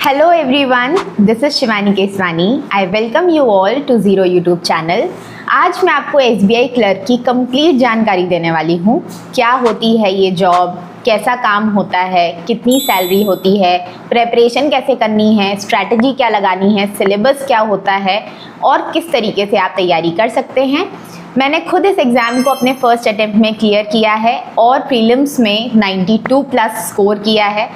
Hello everyone, this is Shivani Keswani. I welcome you all to Zero YouTube channel. आज मैं आपको SBI clerk की complete जानकारी देने वाली हूँ. क्या होती है ये जॉब, कैसा काम होता है, कितनी सैलरी होती है, प्रेपरेशन कैसे करनी है, स्ट्रैटेजी क्या लगानी है, सिलेबस क्या होता है और किस तरीके से आप तैयारी कर सकते हैं. मैंने खुद इस एग्ज़ाम को अपने फर्स्ट अटेम्प्ट में क्लियर किया है और प्रीलिम्स में 92 प्लस स्कोर किया है,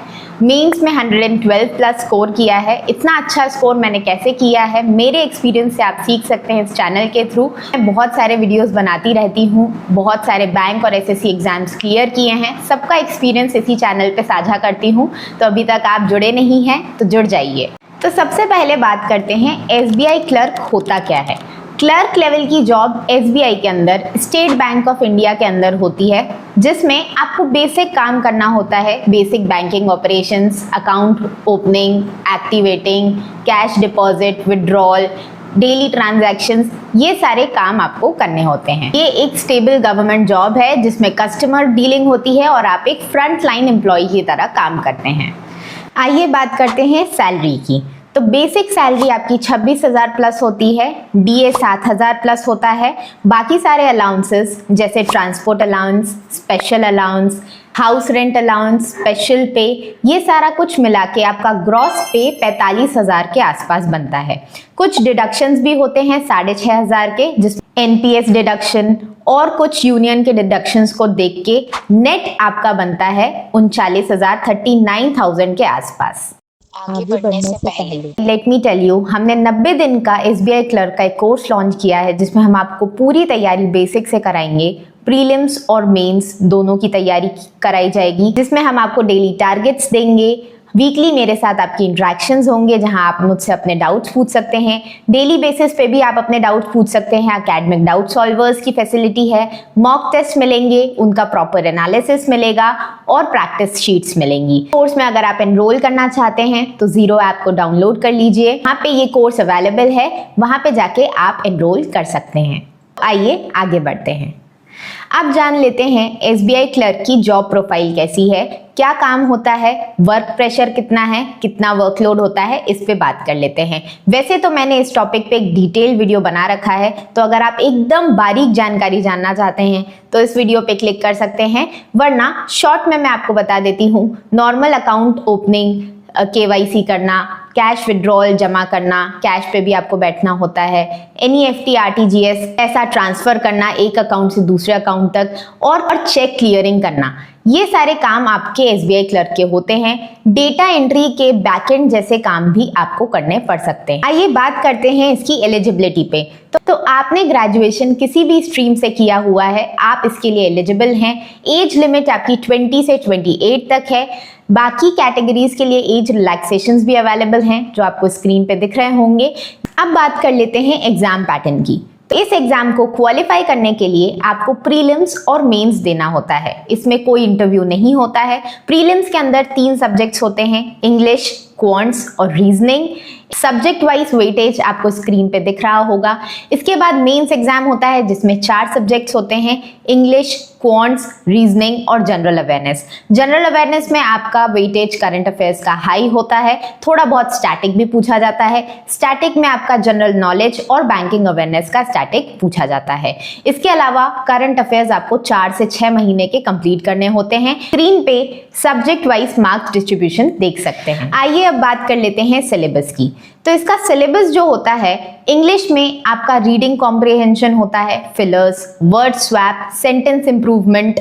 मेंस में 112 प्लस स्कोर किया है. इतना अच्छा स्कोर मैंने कैसे किया है, मेरे एक्सपीरियंस से आप सीख सकते हैं इस चैनल के थ्रू. मैं बहुत सारे वीडियोस बनाती रहती हूँ, बहुत सारे बैंक और एसएससी एग्जाम्स क्लियर किए हैं, सबका एक्सपीरियंस इसी चैनल पे साझा करती हूँ. तो अभी तक आप जुड़े नहीं हैं तो जुड़ जाइए. तो सबसे पहले बात करते हैं एसबीआई क्लर्क होता क्या है. क्लर्क लेवल की जॉब एसबीआई के अंदर, स्टेट बैंक ऑफ इंडिया के अंदर होती है, जिसमें आपको बेसिक काम करना होता है. Basic banking operations, account opening, activating, cash deposit, withdrawal, daily transactions, ये सारे काम आपको करने होते हैं. ये एक स्टेबल गवर्नमेंट जॉब है जिसमें कस्टमर डीलिंग होती है और आप एक फ्रंट लाइन एम्प्लॉय की तरह काम करते हैं. आइए बात करते हैं सैलरी की. तो बेसिक सैलरी आपकी 26,000 प्लस होती है, डीए 7,000 प्लस होता है. बाकी सारे अलाउंसेस जैसे transport allowance, special allowance, house rent allowance, special पे, ये सारा कुछ मिला के आपका ग्रॉस पे 45,000 के आसपास बनता है. कुछ डिडक्शंस भी होते हैं 6,500 के, जिसमें एनपीएस डिडक्शन और कुछ यूनियन के डिडक्शंस को देख के नेट आपका बनता है 39,000, 39,000 के आसपास. आगे बढ़ने से पहले लेट मी टेल यू, हमने 90 दिन का एसबीआई क्लर्क का एक कोर्स लॉन्च किया है जिसमें हम आपको पूरी तैयारी बेसिक से कराएंगे. प्रीलिम्स और मेंस दोनों की तैयारी कराई जाएगी, जिसमें हम आपको डेली टारगेट्स देंगे. वीकली मेरे साथ आपकी इंटरेक्शंस होंगे जहां आप मुझसे अपने डाउट्स पूछ सकते हैं. डेली बेसिस पे भी आप अपने डाउट्स पूछ सकते हैं. एकेडमिक डाउट सॉल्वर्स की फैसिलिटी है. मॉक टेस्ट मिलेंगे, उनका प्रॉपर एनालिसिस मिलेगा और प्रैक्टिस शीट्स मिलेंगी. कोर्स में अगर आप एनरोल करना चाहते हैं तो जीरो ऐप को डाउनलोड कर लीजिए. वहाँ पे ये कोर्स अवेलेबल है, वहाँ पे जाके आप एनरोल कर सकते हैं. आइए आगे बढ़ते हैं. अब जान लेते हैं एसबीआई क्लर्क की जॉब प्रोफाइल कैसी है, क्या काम होता है, वर्क प्रेशर कितना है, कितना वर्कलोड होता है, इस पे बात कर लेते हैं. वैसे तो मैंने इस टॉपिक पे एक डिटेल वीडियो बना रखा है, तो अगर आप एकदम बारीक जानकारी जानना चाहते हैं तो इस वीडियो पे क्लिक कर सकते हैं, वरना शॉर्ट में मैं आपको बता देती हूँ. नॉर्मल अकाउंट ओपनिंग, केवाईसी करना, कैश विड्रॉल जमा करना, कैश पे भी आपको बैठना होता है, एनईएफटी, आरटीजीएस, पैसा ट्रांसफर करना एक अकाउंट से दूसरे अकाउंट तक, और चेक क्लियरिंग करना, ये सारे काम आपके एसबीआई क्लर्क के होते हैं. डेटा एंट्री के बैकएंड जैसे काम भी आपको करने पड़ सकते हैं. आइए बात करते हैं इसकी एलिजिबिलिटी पे. तो आपने ग्रेजुएशन किसी भी स्ट्रीम से किया हुआ है, आप इसके लिए एलिजिबल हैं. एज लिमिट आपकी 20 से 28 तक है. बाकी कैटेगरीज के लिए एज रिलैक्सेशंस भी अवेलेबल हैं जो आपको स्क्रीन पे दिख रहे होंगे. अब बात कर लेते हैं एग्जाम पैटर्न की. तो इस एग्जाम को क्वालिफाई करने के लिए आपको प्रीलिम्स और मेंस देना होता है. इसमें कोई इंटरव्यू नहीं होता है. प्रीलिम्स के अंदर 3 सब्जेक्ट्स होते हैं, इंग्लिश, क्वांट्स और रीजनिंग. सब्जेक्ट वाइज वेटेज आपको स्क्रीन पे दिख रहा होगा. इसके बाद मेंस एग्जाम होता है जिसमें 4 सब्जेक्ट्स होते हैं, इंग्लिश, क्वांट्स, रीजनिंग और जनरल अवेयरनेस. जनरल अवेयरनेस में आपका वेटेज करंट अफेयर्स का हाई होता है. थोड़ा बहुत स्टैटिक भी पूछा जाता है. स्टैटिक में आपका जनरल नॉलेज और बैंकिंग अवेयरनेस का स्टैटिक पूछा जाता है. इसके अलावा करंट अफेयर्स आपको 4 से 6 महीने के कंप्लीट करने होते हैं. स्क्रीन पे सब्जेक्ट वाइज मार्क्स डिस्ट्रीब्यूशन देख सकते हैं. आइए अब बात कर लेते हैं सिलेबस की. तो इसका सिलेबस जो होता है, इंग्लिश में आपका रीडिंग कॉम्प्रिहेंशन होता है, fillers, word swap, sentence improvement,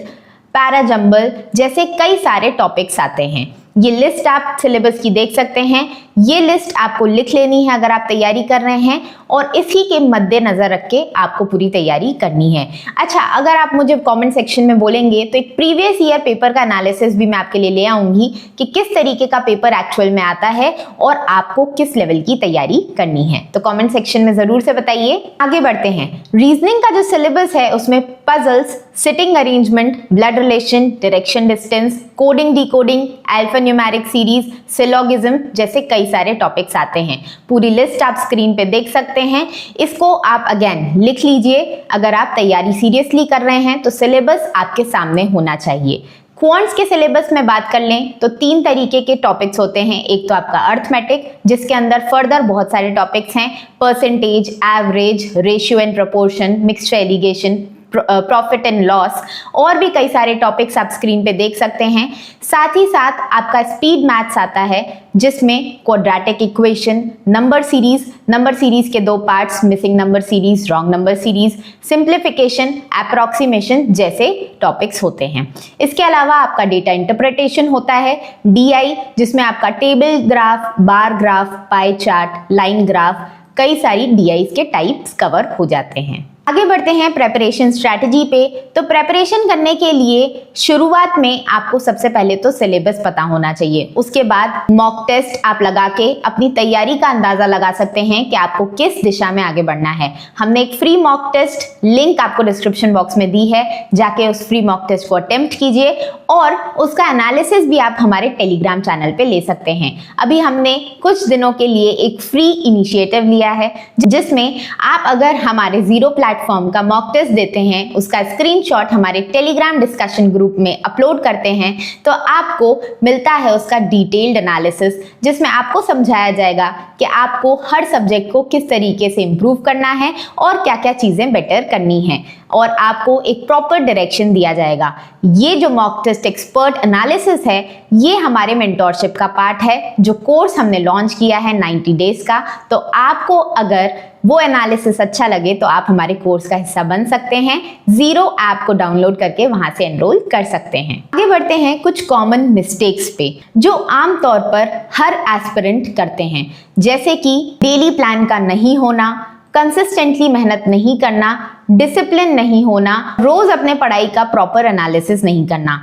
parajumble जैसे कई सारे टॉपिक्स आते हैं. ये लिस्ट आप सिलेबस की देख सकते हैं. ये लिस्ट आपको लिख लेनी है अगर आप तैयारी कर रहे हैं, और इसी के मद्देनजर रख के आपको पूरी तैयारी करनी है. अच्छा, अगर आप मुझे कमेंट सेक्शन में बोलेंगे तो एक प्रीवियस ईयर पेपर का एनालिसिस भी मैं आपके लिए ले आऊंगी कि किस तरीके का पेपर एक्चुअल में आता है और आपको किस लेवल की तैयारी करनी है. तो कमेंट सेक्शन में जरूर से बताइए. आगे बढ़ते हैं. रीजनिंग का जो सिलेबस है उसमें puzzles, sitting arrangement, blood relation, direction distance, coding decoding, alphanumeric series, syllogism जैसे कई सारे टॉपिक्स आते हैं. पूरी लिस्ट आप स्क्रीन पे देख सकते हैं. इसको आप अगेन लिख लीजिए. अगर आप तैयारी सीरियसली कर रहे हैं तो सिलेबस आपके सामने होना चाहिए. क्वांट्स के सिलेबस में बात कर लें तो 3 तरीके के टॉपिक्स होते हैं। एक तो आपका अर्थमेटिक, जिसके अंदर फर्दर बहुत सारे टॉपिक्स हैं, percentage, average, ratio and proportion, mixture allegation, profit and loss, और भी कई सारे टॉपिक्स आप स्क्रीन पे देख सकते हैं। साथ ही साथ आपका स्पीड मैथ्स आता है, जिसमें क्वाड्रेटिक इक्वेशन, नंबर सीरीज के 2 parts, missing number series, wrong number series, simplification, approximation जैसे टॉपिक्स होते हैं। इसके अलावा आपका डेटा इंटरप्रिटेशन होता है, डीआई, जिसमें आपका table graph, bar graph, pie chart, line graph, कई सारी डीआई के टाइप्स कवर हो जाते हैं। आगे बढ़ते हैं प्रेपरेशन स्ट्रैटेजी पे। तो प्रेपरेशन करने के लिए शुरुआत में आपको सबसे पहले तो सिलेबस पता होना चाहिए। उसके बाद मॉक टेस्ट आप लगा के अपनी तैयारी का अंदाजा लगा सकते हैं कि आपको किस दिशा में आगे बढ़ना है। हमने एक फ्री मॉक टेस्ट लिंक आपको डिस्क्रिप्शन बॉक्स में दी है, जाके उस फ्री मॉक टेस्ट को अटेम्प्ट कीजिए और उसका एनालिसिस भी आप हमारे टेलीग्राम चैनल पे ले सकते हैं। अभी हमने कुछ दिनों के लिए एक फ्री इनिशिएटिव लिया है, जिसमें आप अगर हमारे जीरो प्लेटफॉर्म का मॉक टेस्ट देते हैं, उसका स्क्रीनशॉट हमारे टेलीग्राम डिस्कशन ग्रुप में अपलोड करते हैं, तो आपको मिलता है उसका डिटेल्ड एनालिसिस, जिसमें आपको समझाया जाएगा कि आपको हर सब्जेक्ट को किस तरीके से इंप्रूव करना है और क्या क्या चीजें बेटर करनी है, और आपको एक प्रॉपर डायरेक्शन दिया जाएगा। ये जो मॉक टेस्ट एक्सपर्ट एनालिसिस है, ये हमारे मेंटोरशिप का पार्ट है, जो कोर्स हमने लॉन्च किया है 90 डेज का। तो आपको अगर वो एनालिसिस अच्छा लगे तो आप हमारे कोर्स का हिस्सा बन सकते हैं। जीरो ऐप को डाउनलोड करके वहां से एनरोल कर सकते हैं। आगे बढ़ते हैं कुछ कॉमन मिस्टेक्स पे, जो आमतौर पर हर एस्पिरेंट करते हैं, जैसे कि डेली प्लान का नहीं होना, कंसिस्टेंटली मेहनत नहीं करना, डिसिप्लिन नहीं होना, रोज अपने पढ़ाई का प्रॉपर एनालिसिस नहीं करना।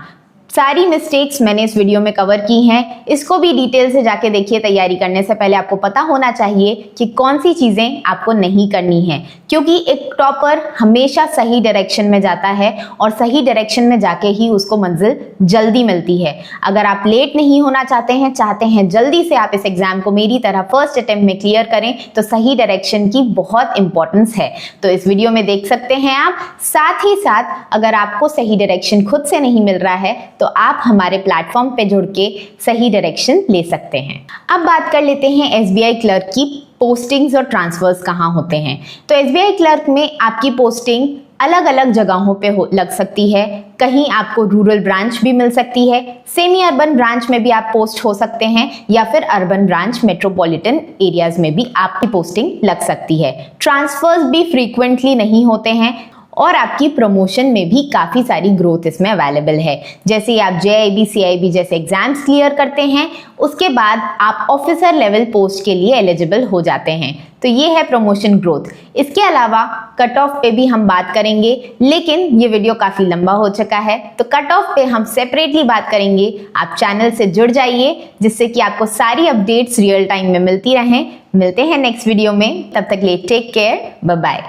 सारी मिस्टेक्स मैंने इस वीडियो में कवर की हैं। इसको भी डिटेल से जाके देखिए। तैयारी करने से पहले आपको पता होना चाहिए कि कौन सी चीजें आपको नहीं करनी है, क्योंकि एक टॉपर हमेशा सही डायरेक्शन में जाता है और सही डायरेक्शन में जाके ही उसको मंजिल जल्दी मिलती है। अगर आप लेट नहीं होना चाहते हैं जल्दी से आप इस एग्जाम को मेरी तरह फर्स्ट अटेम्प्ट में क्लियर करें, तो सही डायरेक्शन की बहुत इंपॉर्टेंस है। तो इस वीडियो में देख सकते हैं आप। साथ ही साथ अगर आपको सही डायरेक्शन खुद से नहीं मिल रहा है, तो आप हमारे प्लेटफॉर्म पे जुड़ के सही डायरेक्शन ले सकते हैं। अब बात कर लेते हैं एसबीआई क्लर्क की पोस्टिंग्स और ट्रांसफर्स कहाँ होते हैं। तो एसबीआई क्लर्क में आपकी पोस्टिंग अलग अलग जगहों पे लग सकती है। कहीं आपको रूरल ब्रांच भी मिल सकती है, सेमी अर्बन ब्रांच में भी आप पोस्ट हो सकते हैं, या फिर अर्बन ब्रांच मेट्रोपॉलिटन एरियाज में भी आपकी पोस्टिंग लग सकती है। ट्रांसफर्स भी फ्रीक्वेंटली नहीं होते हैं और आपकी प्रमोशन में भी काफ़ी सारी ग्रोथ इसमें अवेलेबल है। जैसे आप जेआईबी, सीआईबी जैसे एग्जाम्स क्लियर करते हैं, उसके बाद आप ऑफिसर लेवल पोस्ट के लिए एलिजिबल हो जाते हैं। तो ये है प्रमोशन ग्रोथ। इसके अलावा कट ऑफ पे भी हम बात करेंगे, लेकिन ये वीडियो काफ़ी लंबा हो चुका है, तो कट ऑफ पे हम सेपरेटली बात करेंगे। आप चैनल से जुड़ जाइए, जिससे कि आपको सारी अपडेट्स रियल टाइम में मिलती रहें। मिलते हैं नेक्स्ट वीडियो में, तब तक लिए टेक केयर, बाय बाय।